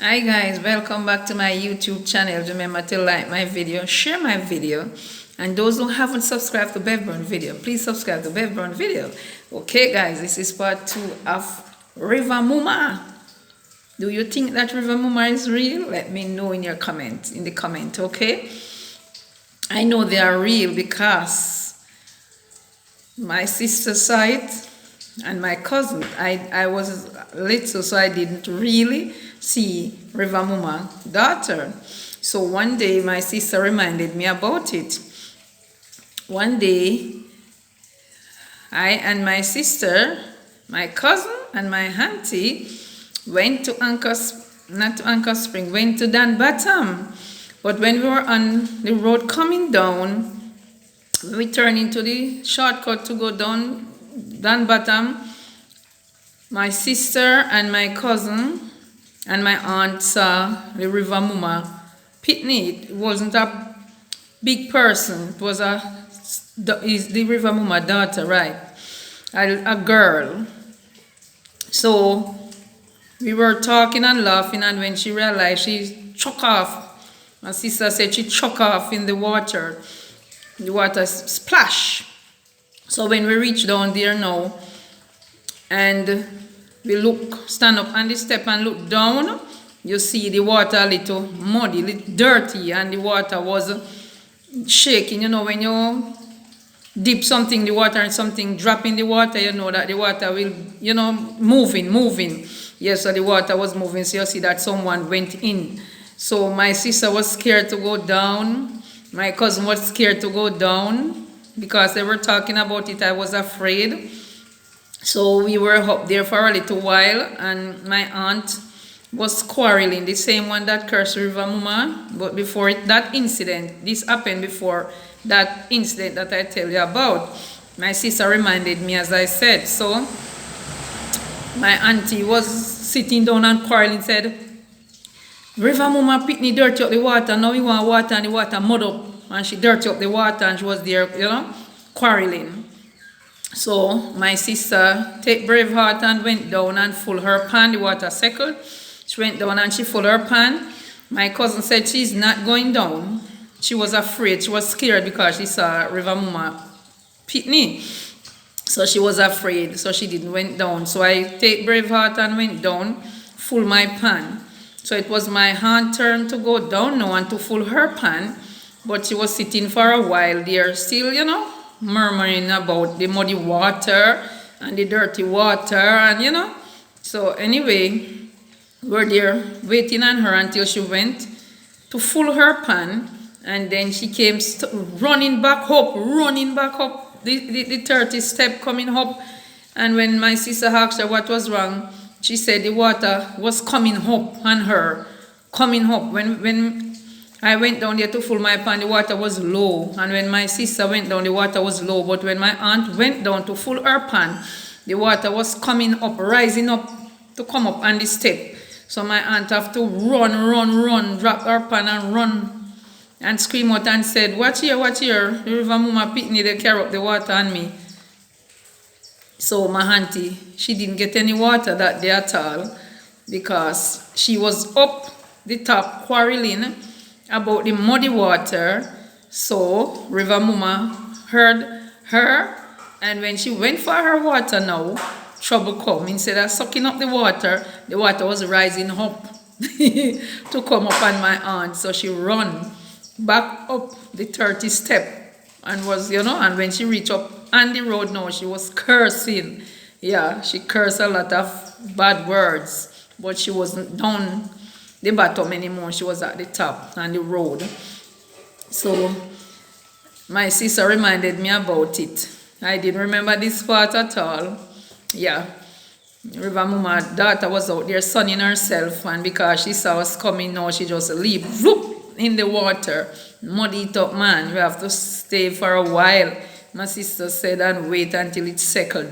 Hi guys, welcome back to my YouTube channel. Remember to like my video, share my video, and those who haven't subscribed to Bevburn video, please subscribe to Bevburn video. Okay guys, this is part 2 of Riva Muma. Do you think that Riva Muma is real? Let me know in your comment, okay? I know they are real because my sister saw it and my cousin. I was little, so I didn't really see Riva Muma daughter. So one day my sister reminded me about it. One day I and my sister, my cousin and my auntie went to went to Dan Bottom. But when we were on the road coming down, we turned into the shortcut to go down Dan Bottom. My sister and my cousin and my aunt saw the Riva Muma pitney. It wasn't a big person. It was the Riva Muma daughter, right? A girl. So we were talking and laughing, and when she realized, she chuck off. My sister said she chuck off in the water. The water splash. So when we reach down there now, and we stand up on the step and look down, you see the water a little muddy, a little dirty, and the water was shaking. You know, when you dip something in the water and something drop in the water, you know that the water will, moving. Yes, so the water was moving, so you see that someone went in. So my sister was scared to go down. My cousin was scared to go down because they were talking about it. I was afraid. So we were up there for a little while, and my aunt was quarreling, the same one that cursed Riva Muma. But before this happened before that incident that I tell you about. My sister reminded me, as I said. So my auntie was sitting down and quarreling, said, Riva Muma pitney dirty up the water, now we want water, and the water mud up. And she dirty up the water, and she was there, quarreling. So my sister take brave heart and went down and full her pan. The water settled. She went down and she full her pan. My cousin said she's not going down. She was afraid. She was scared because she saw Riva Muma pitney. So she was afraid. So she didn't went down. So I take brave heart and went down, full my pan. So it was my aunt's turn to go down now and to full her pan. But she was sitting for a while there, still, murmuring about the muddy water and the dirty water, and So anyway, we're there waiting on her until she went to full her pan, and then she came running back up, the 30 step coming up. And when my sister asked her what was wrong, she said the water was coming up on her, coming up. When I went down there to fill my pan, the water was low. And when my sister went down, the water was low. But when my aunt went down to fill her pan, the water was coming up, rising up to come up on the step. So my aunt have to run, drop her pan and run and scream out and said, watch here, the Riva Muma pitney, they carry up the water on me. So my auntie, she didn't get any water that day at all because she was up the top quarreling about the muddy water. So Riva Muma heard her, and when she went for her water now, trouble come. Instead of sucking up the water was rising up to come up on my aunt. So she run back up the 30 step and was, and when she reached up on the road now, she was cursing. Yeah, she cursed a lot of bad words, but she wasn't down the bottom anymore. She was at the top on the road. So my sister reminded me about it. I didn't remember this part at all. Yeah, Riva Muma daughter was out there sunning herself, and because she saw us coming now, she just leave whoop, in the water. Muddy it up, man. We have to stay for a while, my sister said, and wait until it settled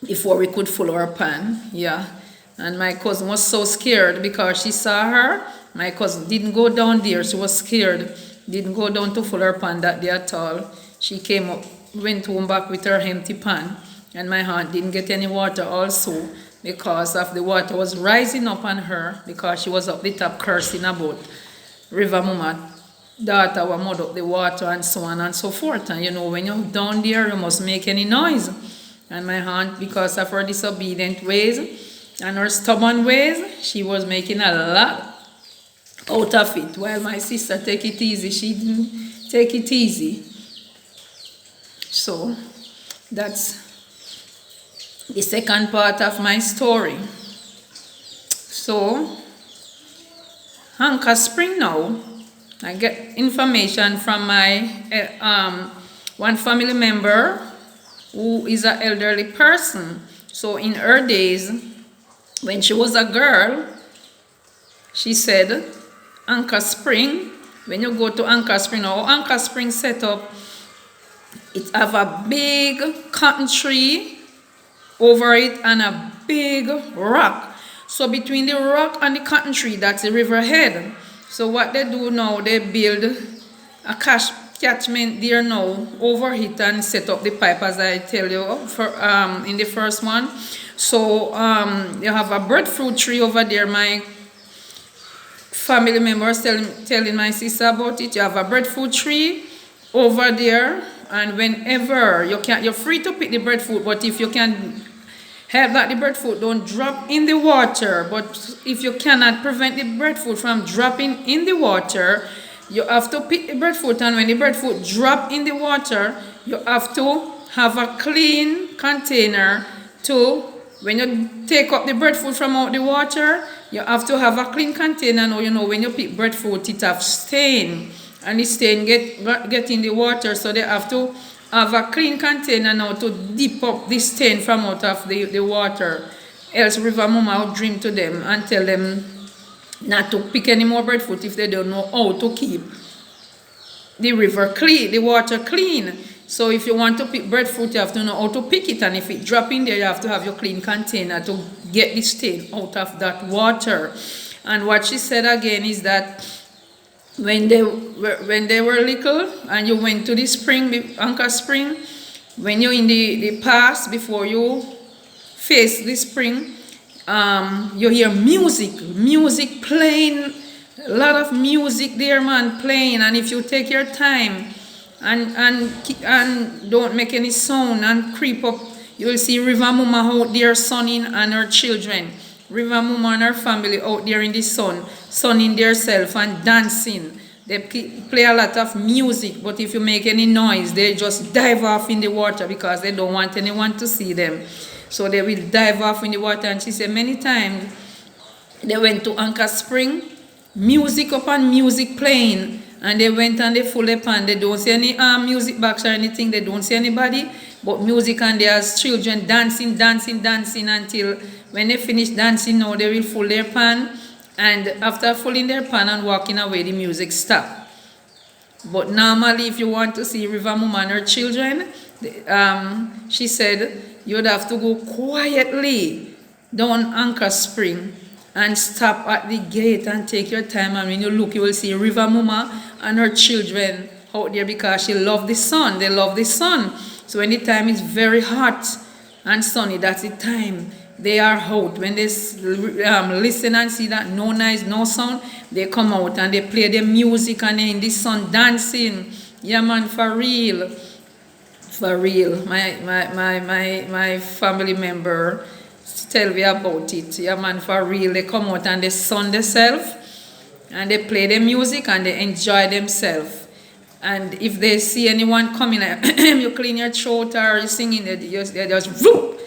before we could fill our pan. Yeah. And my cousin was so scared because she saw her. My cousin didn't go down there. She was scared. Didn't go down to fill her pan that day at all. She came up, went home back with her empty pan. And my aunt didn't get any water also. because of the water was rising up on her, because she was up the top cursing about Riva Muma daughter will mud up the water and so on and so forth. And when you're down there, you must make any noise. And my aunt, because of her disobedient ways and her stubborn ways, she was making a lot out of it. While my sister take it easy, she didn't take it easy. So that's the second part of my story. So Anchor Spring now, I get information from my one family member who is an elderly person. So in her days, when she was a girl, she said, Anchor Spring, when you go to Anchor Spring, or Anchor Spring set up, it have a big cotton tree over it and a big rock. So between the rock and the cotton tree, that's the river head. So what they do now, they build a catchment there now over it and set up the pipe, as I tell you for in the first one. So you have a breadfruit tree over there. My family members telling my sister about it. You have a breadfruit tree over there, and whenever you're free to pick the breadfruit, but if you can help that the breadfruit don't drop in the water, but if you cannot prevent the breadfruit from dropping in the water, you have to pick the breadfruit, and when the breadfruit drop in the water, you have to have a clean container to, when you take up the breadfruit from out the water, you have to have a clean container. Now, when you pick breadfruit, it have stain, and the stain get in the water, so they have to have a clean container now to dip up the stain from out of the water. Else Riva Muma will dream to them and tell them not to pick any more breadfruit if they don't know how to keep the river clean, the water clean. So if you want to pick breadfruit, you have to know how to pick it, and if it drop in there, you have to have your clean container to get the stain out of that water. And what she said again is that when they were little and you went to the spring, Anchor Spring, when you're in the past, before you face the spring, you hear music playing, a lot of music there, man, playing. And if you take your time and don't make any sound and creep up, you will see Riva Muma out there sunning and her children. Riva Muma and her family out there in the sun, sunning themselves and dancing. They play a lot of music, but if you make any noise, they just dive off in the water because they don't want anyone to see them. So they will dive off in the water. And she said many times they went to Anchor Spring, music upon music playing, and they went and they full up and they don't see any music box or anything, they don't see anybody, but music, and there's children dancing until when they finish dancing now, they will full their pan, and after fulling their pan and walking away, the music stop. But normally, if you want to see Riva Muma and her children, she said you'd have to go quietly down Anchor Spring and stop at the gate and take your time, and when you look, you will see Riva Muma and her children out there because she loves the sun. They love the sun. So when the time is very hot and sunny, that's the time they are out. When they listen and see that no noise, no sound, they come out and they play the music and they're in the sun dancing. Yeah, man, for real. For real. My family member tell me about it. Yeah, man, for real. They come out and they sun themselves and they play the music and they enjoy themselves. And if they see anyone coming, you clean your throat or you're singing, they just whoop,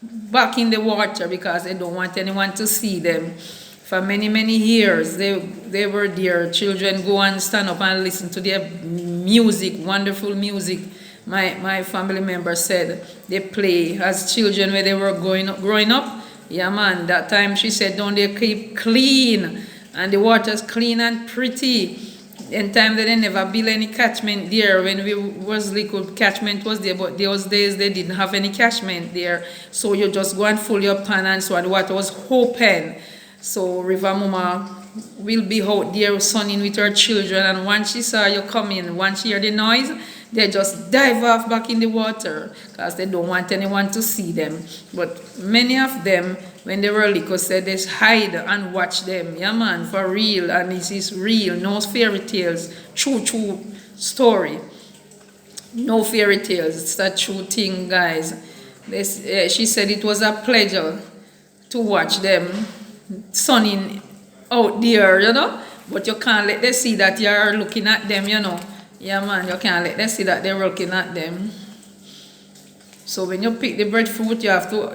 back in the water because they don't want anyone to see them. For many years, they were there. Children go and stand up and listen to their music, wonderful music. My family member said they play as children when they were growing up. Yeah, man, that time she said, don't they keep clean? And the water's clean and pretty. In time they never build any catchment there. When we was little, catchment was there, but those days they didn't have any catchment there. So you just go and fill your pan and so on. The water was open. So Riva Muma will be out there sunning with her children, and once she saw you coming, once she heard the noise, they just dive off back in the water because they don't want anyone to see them. But many of them, when they were little, said they hide and watch them. Yeah, man, for real. And this is real. No fairy tales. True story. No fairy tales. It's a true thing, guys. She said it was a pleasure to watch them sunning out there, but you can't let them see that you're looking at them, Yeah, man, you can't let them see that they're looking at them. So when you pick the breadfruit, you have to,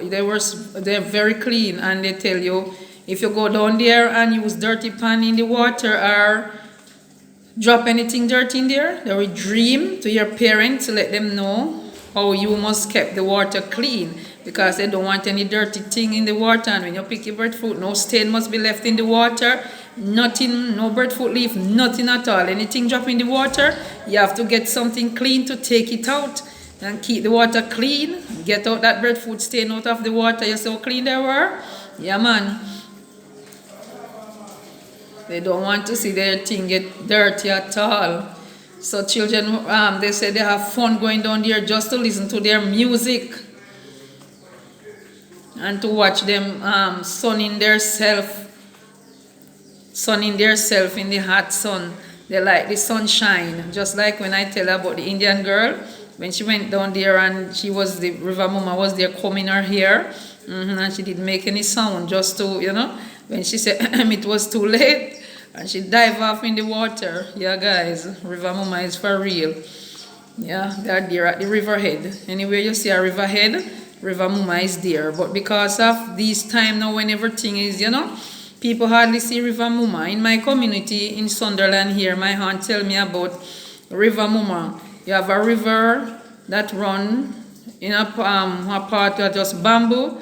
they're very clean, and they tell you, if you go down there and use dirty pan in the water or drop anything dirty in there, they will dream to your parents to let them know how you must keep the water clean, because they don't want any dirty thing in the water. And when you pick your breadfruit, no stain must be left in the water. Nothing, no breadfruit leaf, nothing at all. Anything drop in the water, you have to get something clean to take it out and keep the water clean. Get out that breadfruit stain out of the water. You see how clean they were? Yeah, man. They don't want to see their thing get dirty at all. So children, they say they have fun going down there just to listen to their music and to watch them sunning themselves in the hot sun. They like the sunshine. Just like when I tell about the Indian girl, when she went down there and the Riva Muma was there combing her hair, and she didn't make any sound, just to, when she said it was too late, and she dived off in the water. Yeah, guys, Riva Muma is for real. Yeah, they are there at the riverhead. Anywhere you see a riverhead, Riva Muma is there. But because of this time now, when everything is, people hardly see Riva Muma. In my community in Sunderland here, my aunt tell me about Riva Muma. You have a river that run in a part of just bamboo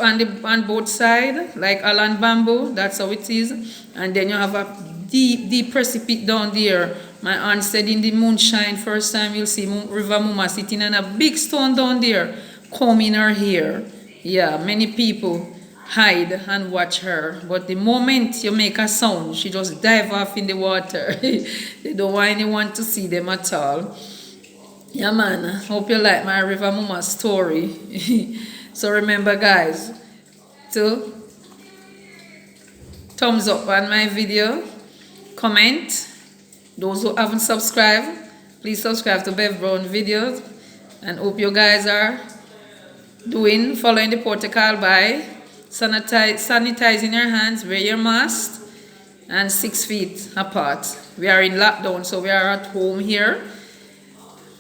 on both sides, like Holland bamboo. That's how it is. And then you have a deep precipice down there. My aunt said in the moonshine, first time you'll see Riva Muma sitting on a big stone down there, combing her hair. Yeah, many people hide and watch her, but the moment you make a sound, she just dive off in the water. They don't want anyone to see them at all. Yeah, man, hope you like my Riva Muma story. So remember, guys, to thumbs up on my video, comment. Those who haven't subscribed, please subscribe to Bev Brown videos, and hope you guys are following the protocol by sanitizing your hands, wear your mask, and 6 feet apart. We are in lockdown, so we are at home here,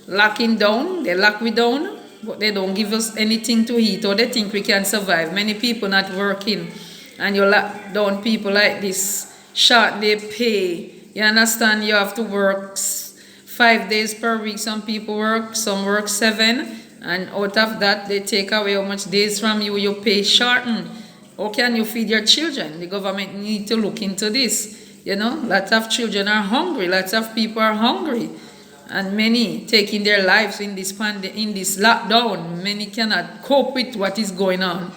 locking down. They lock we down, but they don't give us anything to eat, or they think we can survive. Many people not working, and you lock down people like this, short day pay. You understand? You have to work 5 days per week. Some people work, some work 7. And out of that, they take away how much days from you, you pay shorten. How can you feed your children? The government need to look into this. Lots of children are hungry. Lots of people are hungry. And many taking their lives in this lockdown. Many cannot cope with what is going on.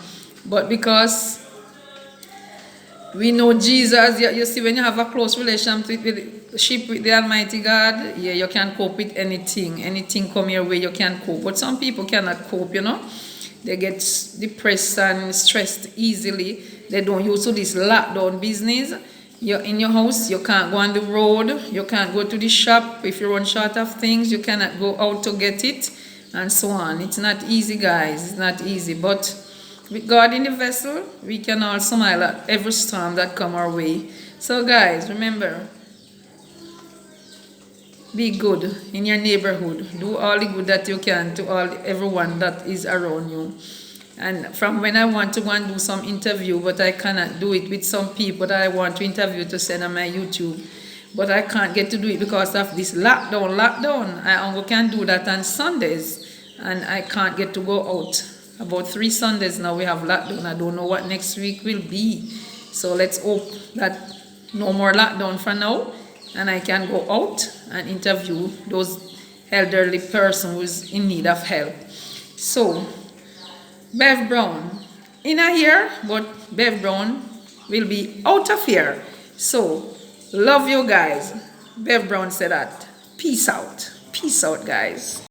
But because we know Jesus, you see, when you have a close relationship with the Almighty God, yeah, you can cope with anything. Anything come your way, you can cope. But some people cannot cope, They get depressed and stressed easily. They don't use to this lockdown business. You're in your house, you can't go on the road, you can't go to the shop. If you run short of things, you cannot go out to get it, and so on. It's not easy, guys. It's not easy. But with God in the vessel, we can all smile at every storm that come our way. So, guys, remember, be good in your neighborhood. Do all the good that you can to everyone that is around you. And from when I want to go and do some interview, but I cannot do it with some people that I want to interview to send on my YouTube. But I can't get to do it because of this lockdown. I only can do that on Sundays. And I can't get to go out. About 3 Sundays now we have lockdown. I don't know what next week will be. So let's hope that no more lockdown for now. And I can go out and interview those elderly person who is in need of help. So, Bev Brown in here, but Bev Brown will be out of here. So, love you guys. Bev Brown said that. Peace out. Peace. Peace out, guys.